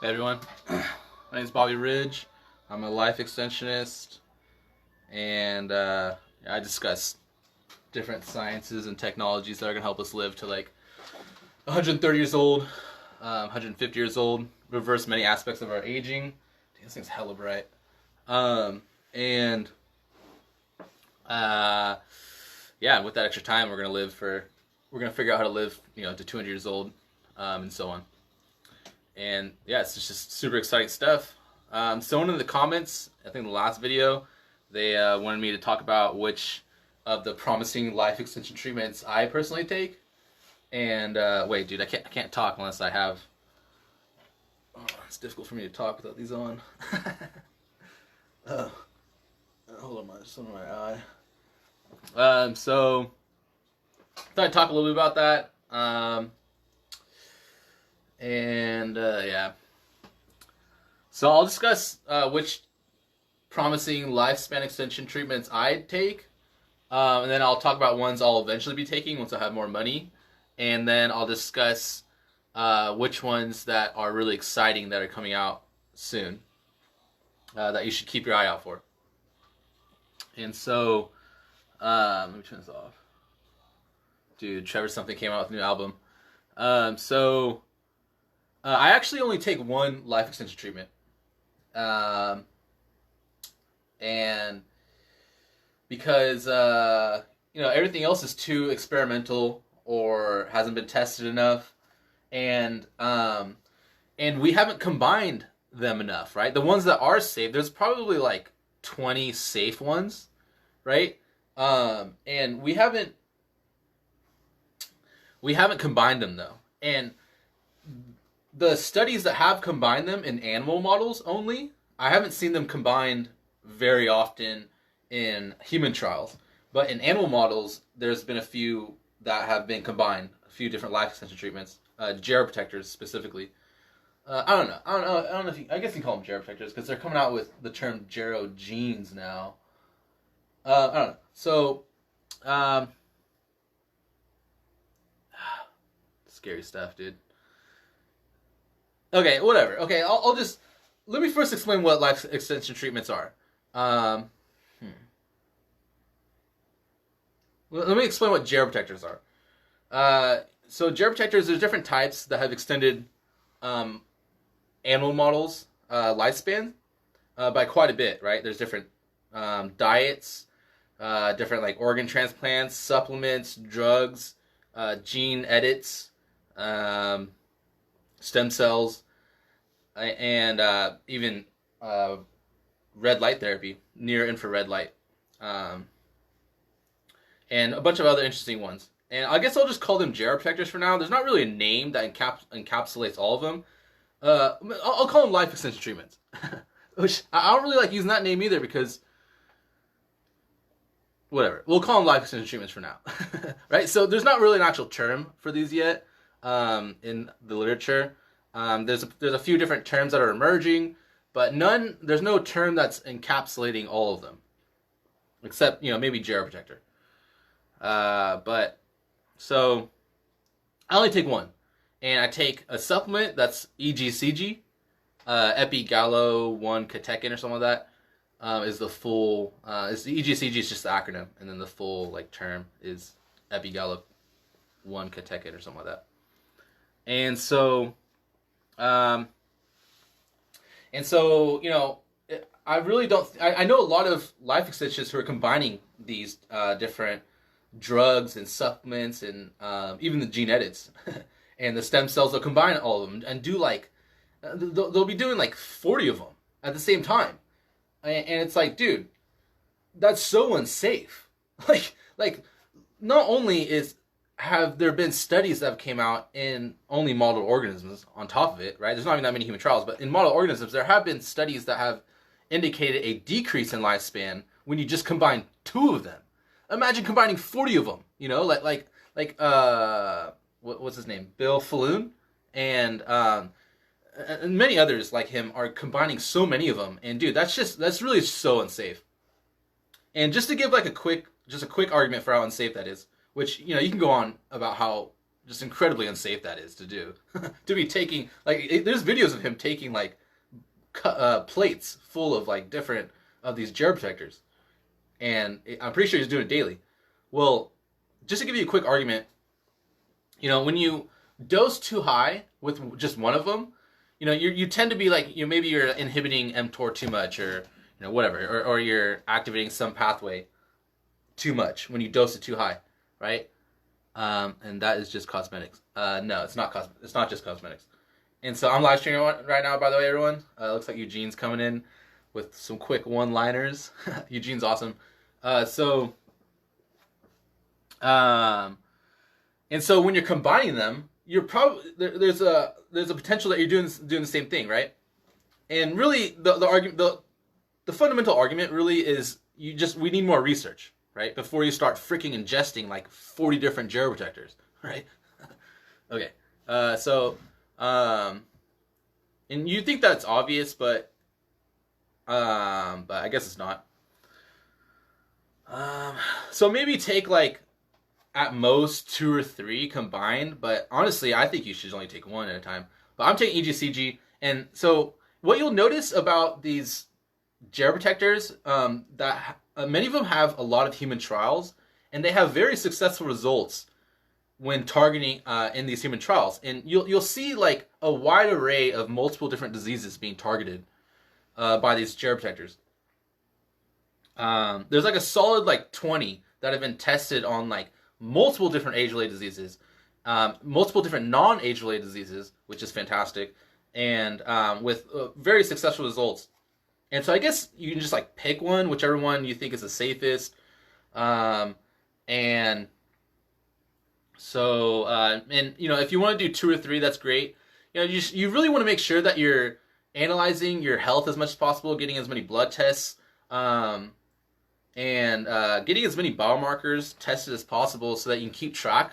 Hey everyone, my name is Bobby Ridge. I'm a life extensionist, and I discuss different sciences and technologies that are going to help us live to like 130 years old, 150 years old, reverse many aspects of our aging. Dang, this thing's hella bright. And yeah, with that extra time, we're going to figure out how to live, to 200 years old, and so on. And yeah, it's just super exciting stuff. Someone in the comments, I think the last video, they wanted me to talk about which of the promising life extension treatments I personally take. And wait, dude, I can't talk unless I have. Oh, it's difficult for me to talk without these on. Hold on, just under my eye. So thought I'd talk a little bit about that. Yeah. So I'll discuss which promising lifespan extension treatments I take, and then I'll talk about ones I'll eventually be taking once I have more money, and then I'll discuss which ones that are really exciting that are coming out soon that you should keep your eye out for. And so, let me turn this off. Dude, Trevor Something came out with a new album. I actually only take one life extension treatment. And because, everything else is too experimental or hasn't been tested enough. And we haven't combined them enough, right? The ones that are safe, there's probably like 20 safe ones, right? And we haven't combined them though. And the studies that have combined them in animal models only, I haven't seen them combined very often in human trials. But in animal models, there's been a few that have been combined, a few different life extension treatments, geroprotectors specifically. I don't know if I guess you call them geroprotectors because they're coming out with the term gerogenes now. I don't know. So, scary stuff, dude. Okay, whatever. Okay, I'll just let me first explain what life extension treatments are. Let me explain what geroprotectors are. So geroprotectors, there's different types that have extended animal models lifespan by quite a bit, right? There's different diets, different like organ transplants, supplements, drugs, gene edits, stem cells, and even red light therapy, near infrared light, and a bunch of other interesting ones. And I guess I'll just call them geroprotectors for now. There's not really a name that encapsulates all of them. I'll call them life extension treatments, which I don't really like using that name either because whatever. We'll call them life extension treatments for now, right? So there's not really an actual term for these yet in the literature. There's a few different terms that are emerging, but there's no term that's encapsulating all of them, except, maybe geroprotector. So I only take one, and I take a supplement that's EGCG, Epigallo-1-catechin or something like that, is the full, is the EGCG is just the acronym, and then the full, term is Epigallo-1-catechin or something like that. And so, I really don't. I know a lot of life extensionists who are combining these different drugs and supplements and even the gene edits and the stem cells. They'll combine all of them and do they'll be doing 40 of them at the same time, and it's like, dude, that's so unsafe. Not only have there been studies that have came out in only model organisms on top of it, right? There's not even that many human trials, but in model organisms, there have been studies that have indicated a decrease in lifespan when you just combine 2 of them. Imagine combining 40 of them, what's his name? Bill Falloon and many others like him are combining so many of them. And dude, that's really so unsafe. And just to give a quick argument for how unsafe that is, which, you can go on about how just incredibly unsafe that is to do. To be taking there's videos of him taking like plates full of like different of these germ protectors, and I'm pretty sure he's doing it daily. Well, just to give you a quick argument, when you dose too high with just one of them, you tend to be like, maybe you're inhibiting mTOR too much, or whatever, or you're activating some pathway too much when you dose it too high, right? And that is just cosmetics. No, it's not it's not just cosmetics. And so I'm live streaming right now, by the way, everyone. Looks like Eugene's coming in with some quick one-liners. Eugene's awesome. And so when you're combining them, you're probably there's a potential that you're doing the same thing, right? And really, the argument, the fundamental argument really is we need more research, right? Before you start freaking ingesting like 40 different geroprotectors, right? Okay. And you think that's obvious, but I guess it's not. So maybe take like at most 2 or 3 combined, but honestly, I think you should only take one at a time. But I'm taking EGCG, and so what you'll notice about these geroprotectors, that many of them have a lot of human trials, and they have very successful results when targeting in these human trials. And you'll see like a wide array of multiple different diseases being targeted by these geroprotectors. There's like a solid like 20 that have been tested on like multiple different age-related diseases, multiple different non-age-related diseases, which is fantastic, and with very successful results. And so I guess you can just like pick one, whichever one you think is the safest. And so, and if you want to do 2 or 3, that's great. You really want to make sure that you're analyzing your health as much as possible, getting as many blood tests, and getting as many biomarkers tested as possible, so that you can keep track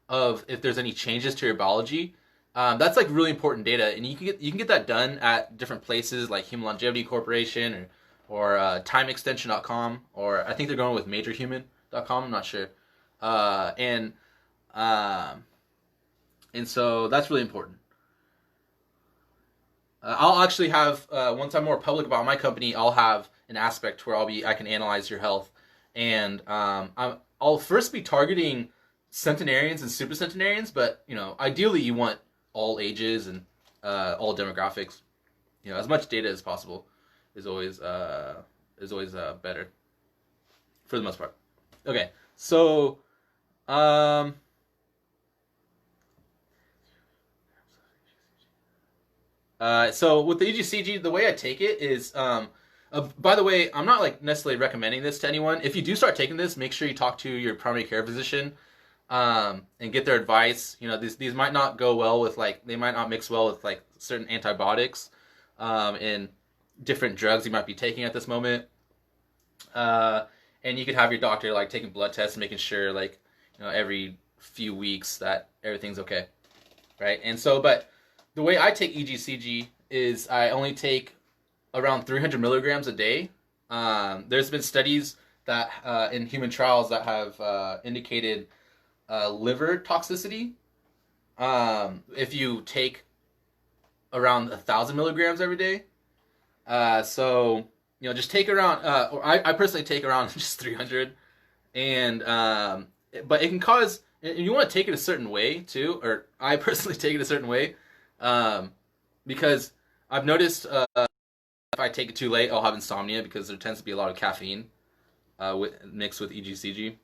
of if there's any changes to your biology. That's like really important data, and you can get that done at different places like Human Longevity Corporation or TimeExtension.com, or I think they're going with MajorHuman.com. I'm not sure. And so that's really important. I'll actually have once I'm more public about my company, I'll have an aspect where I can analyze your health, and I'll first be targeting centenarians and super centenarians, but ideally you want all ages and all demographics. As much data as possible is always better for the most part. Okay, so so with the EGCG, the way I take it is, by the way, I'm not like necessarily recommending this to anyone. If you do start taking this, make sure you talk to your primary care physician, and get their advice. These might not go well with they might not mix well with like certain antibiotics, and different drugs you might be taking at this moment. And you could have your doctor like taking blood tests and making sure every few weeks that everything's okay, right? And so, but the way I take EGCG is I only take around 300 milligrams a day. There's been studies that in human trials that have indicated liver toxicity if you take around 1,000 milligrams every day. So just take around. Or I personally take around just 300, and but it can cause. And you want to take it a certain way too, or I personally take it a certain way, because I've noticed if I take it too late, I'll have insomnia because there tends to be a lot of caffeine mixed with EGCG.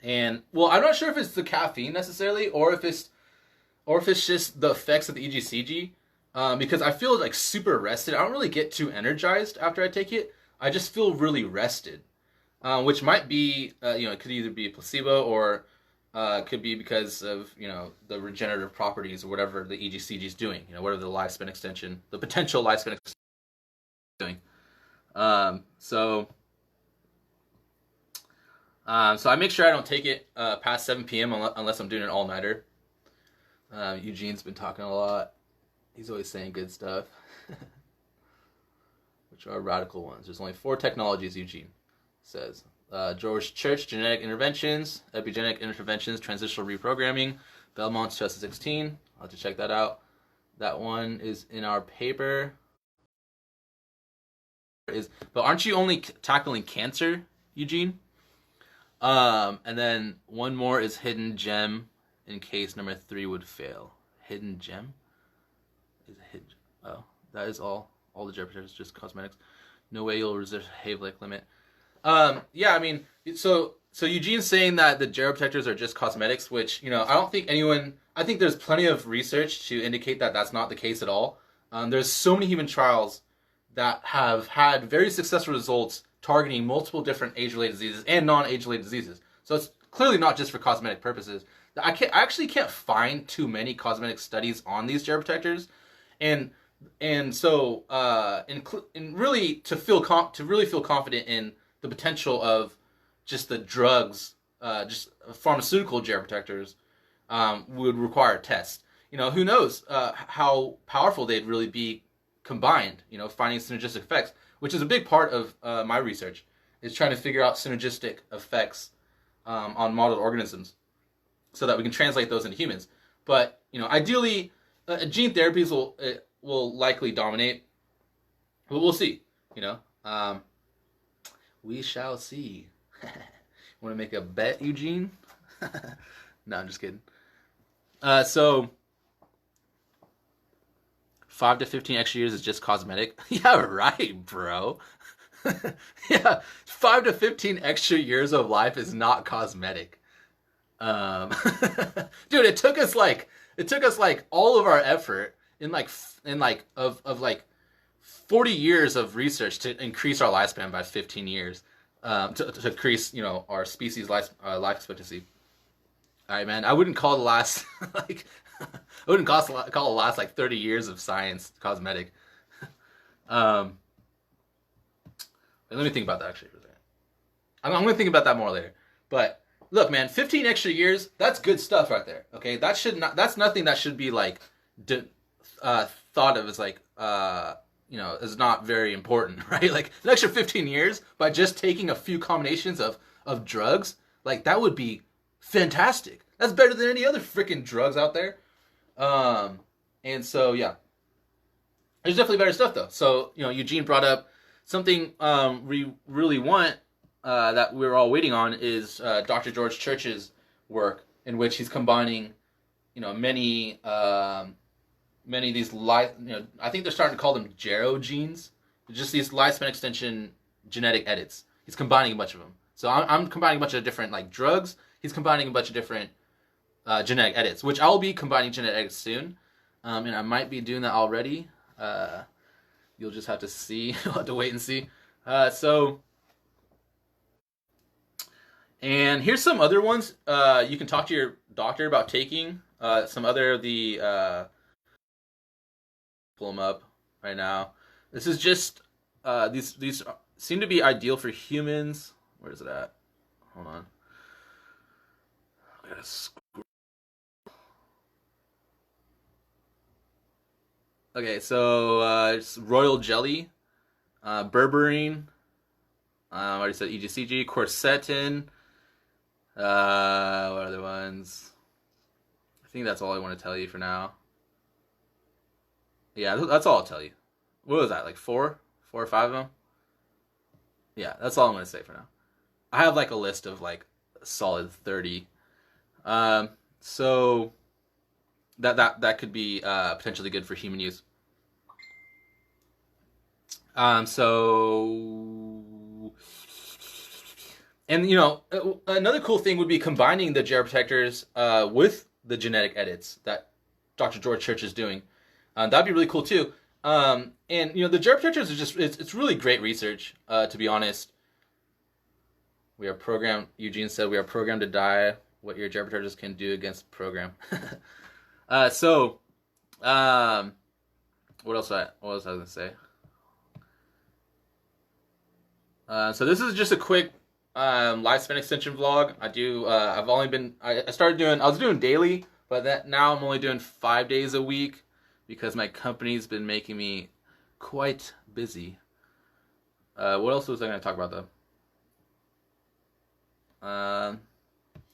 And well, I'm not sure if it's the caffeine necessarily, or if it's just the effects of the EGCG, because I feel like super rested. I don't really get too energized after I take it. I just feel really rested, which might be it could either be a placebo, or could be because of the regenerative properties or whatever the EGCG is doing. Whatever the lifespan extension, the potential lifespan extension is doing. So I make sure I don't take it past 7 p.m. unless I'm doing an all-nighter. Eugene's been talking a lot. He's always saying good stuff. Which are radical ones. There's only 4 technologies, Eugene says. George Church, Genetic Interventions, Epigenetic Interventions, Transitional Reprogramming, Belmont 2016. I'll have to check that out. That one is in our paper. But aren't you only tackling cancer, Eugene? And then one more is Hidden Gem in case number 3 would fail. Hidden Gem? Is it hidden? Oh, that is all. All the Jupiter is just cosmetics. No way you'll resist Havlik limit. Yeah, I mean, so Eugene's saying that the gel protectors are just cosmetics, which, you know, I don't think anyone, I think there's plenty of research to indicate that that's not the case at all. There's so many human trials that have had very successful results targeting multiple different age-related diseases and non-age-related diseases. So it's clearly not just for cosmetic purposes. I actually can't find too many cosmetic studies on these gel protectors, and so really to really feel confident in the potential of just the drugs, just pharmaceutical gel protectors, would require tests. You know, who knows how powerful they'd really be combined, you know, finding synergistic effects, which is a big part of my research, is trying to figure out synergistic effects on modeled organisms so that we can translate those into humans. But, you know, ideally, gene therapies will likely dominate, but we'll see, you know. We shall see. Want to make a bet, Eugene? No, I'm just kidding. So 5 to 15 extra years is just cosmetic. Yeah, right, bro. Yeah, 5 to 15 extra years of life is not cosmetic. Dude, it took us like all of our effort in 40 years of research to increase our lifespan by 15 years, to increase, you know, our species life expectancy. All right, man. I wouldn't call the last I wouldn't call the last 30 years of science cosmetic. Let me think about that actually for a second. I'm going to think about that more later. But look, man, 15 extra years, that's good stuff right there. Okay, that's nothing that should be thought of as you know, is not very important, right? Like an extra 15 years by just taking a few combinations of drugs, like that would be fantastic. That's better than any other freaking drugs out there. And so, yeah, there's definitely better stuff though. So, you know, Eugene brought up something we really want, that we're all waiting on, is Dr. George Church's work, in which he's combining, you know, many of these I think they're starting to call them gero genes, just these lifespan extension genetic edits. He's combining a bunch of them. So I'm combining a bunch of different drugs. He's combining a bunch of different genetic edits, which I'll be combining genetic edits soon, and I might be doing that already. You'll just have to see. You'll have to wait and see. And here's some other ones. You can talk to your doctor about taking. Some other of the pull them up right now. This is just these seem to be ideal for humans. Where is it at? Hold on. I gotta scroll. Okay, so it's royal jelly, berberine. I already said EGCG, quercetin. What other ones? I think that's all I want to tell you for now. Yeah, that's all I'll tell you. What was that, like 4 or 5 of them? Yeah, that's all I'm going to say for now. I have a list of a solid 30. So that could be potentially good for human use. And you know, another cool thing would be combining the gel protectors with the genetic edits that Dr. George Church is doing. That'd be really cool too. And you know, the gel protectors are it's really great research, to be honest. We are programmed, Eugene said, we are programmed to die. What your gel protectors can do against the program. What else was I going to say? So this is just a quick lifespan extension vlog. I was doing daily, but now I'm only doing 5 days a week because my company's been making me quite busy. What else was I going to talk about though? Right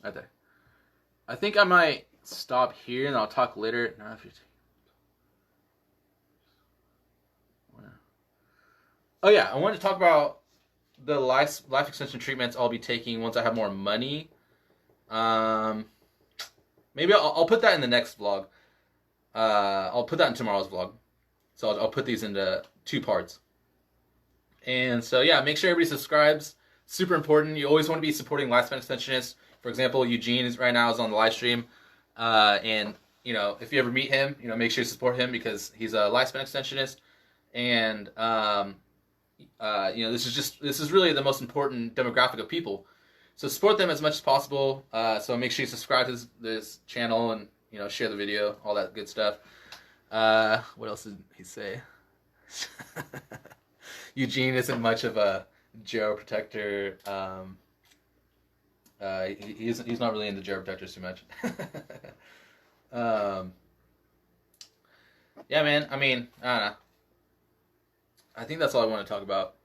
there. I think I might stop here and I'll talk later. No, if you. Oh yeah, I wanted to talk about the life extension treatments I'll be taking once I have more money. Um, Maybe I'll put that in the next vlog. I'll put that in tomorrow's vlog. So I'll put these into 2 parts. And so yeah, make sure everybody subscribes. Super important. You always want to be supporting lifespan extensionists. For example, Eugene is right now is on the live stream, and you know if you ever meet him, you know make sure you support him because he's a lifespan extensionist, and you know this is really the most important demographic of people. So support them as much as possible. So make sure you subscribe to this channel and you know share the video, all that good stuff. What else did he say? Eugene isn't much of a gyroprotector. He's not really into gyroprotectors too much. Yeah, man. I mean, I don't know. I think that's all I want to talk about.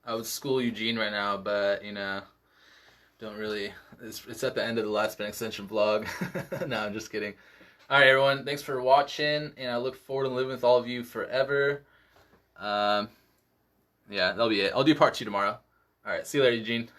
I would school Eugene right now, but you know, don't really. It's at the end of the lifespan extension vlog. No, I'm just kidding. All right, everyone. Thanks for watching, and I look forward to living with all of you forever. Yeah, that'll be it. I'll do part 2 tomorrow. All right, see you later, Eugene.